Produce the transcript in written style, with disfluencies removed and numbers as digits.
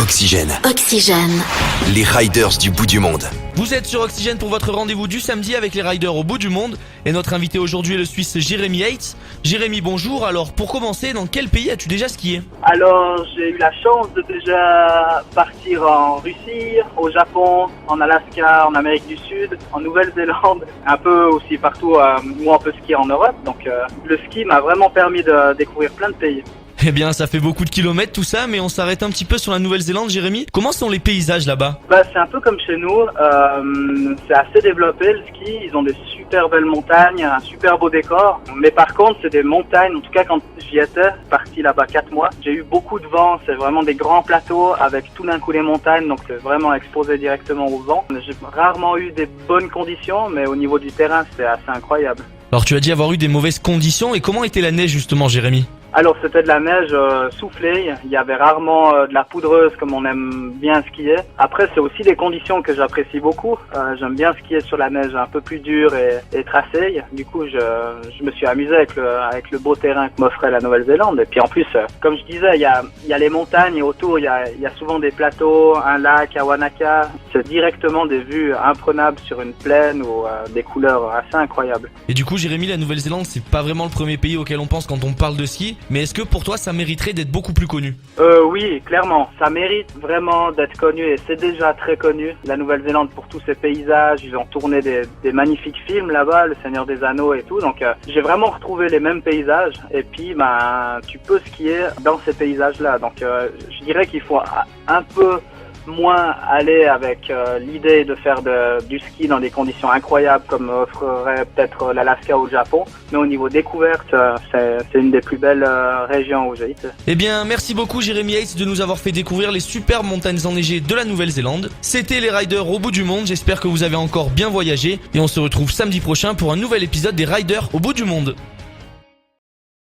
Oxygène. Oxygène. Les riders du bout du monde. Vous êtes sur Oxygène pour votre rendez-vous du samedi avec les riders au bout du monde. Et notre invité aujourd'hui est le Suisse Jérémy Yates. Jérémy, bonjour. Alors pour commencer, dans quel pays as-tu déjà skié? Alors j'ai eu la chance de déjà partir en Russie, au Japon, en Alaska, en Amérique du Sud, en Nouvelle-Zélande, un peu aussi partout où on peut skier en Europe. Donc le ski m'a vraiment permis de découvrir plein de pays. Eh bien, ça fait beaucoup de kilomètres tout ça, mais on s'arrête un petit peu sur la Nouvelle-Zélande, Jérémy. Comment sont les paysages là-bas? C'est un peu comme chez nous, c'est assez développé le ski, ils ont des super belles montagnes, un super beau décor. Mais par contre, c'est des montagnes, en tout cas quand j'y étais, parti là-bas 4 mois, j'ai eu beaucoup de vent, c'est vraiment des grands plateaux avec tout d'un coup les montagnes, donc c'est vraiment exposé directement au vent. J'ai rarement eu des bonnes conditions, mais au niveau du terrain, c'est assez incroyable. Alors tu as dit avoir eu des mauvaises conditions, et comment était la neige justement, Jérémy? Alors c'était de la neige soufflée, il y avait rarement de la poudreuse comme on aime bien skier. Après c'est aussi des conditions que j'apprécie beaucoup, j'aime bien skier sur la neige un peu plus dure et tracée. Du coup je me suis amusé avec le beau terrain que m'offrait la Nouvelle-Zélande. Et puis en plus, comme je disais, il y a les montagnes et autour il y a souvent des plateaux, un lac à Wanaka. C'est directement des vues imprenables sur une plaine ou des couleurs assez incroyables. Et du coup, Jérémy, la Nouvelle-Zélande, c'est pas vraiment le premier pays auquel on pense quand on parle de ski. Mais est-ce que pour toi, ça mériterait d'être beaucoup plus connu? Oui, clairement. Ça mérite vraiment d'être connu et c'est déjà très connu. La Nouvelle-Zélande pour tous ses paysages. Ils ont tourné des magnifiques films là-bas, Le Seigneur des Anneaux et tout. Donc j'ai vraiment retrouvé les mêmes paysages. Et puis tu peux skier dans ces paysages-là. Donc je dirais qu'il faut un peu moins aller avec l'idée de faire du ski dans des conditions incroyables comme offrerait peut-être l'Alaska ou le Japon, mais au niveau découverte, c'est une des plus belles régions où j'ai été. Eh bien, merci beaucoup Jérémy Yates de nous avoir fait découvrir les superbes montagnes enneigées de la Nouvelle-Zélande. C'était les riders au bout du monde, j'espère que vous avez encore bien voyagé et on se retrouve samedi prochain pour un nouvel épisode des riders au bout du monde.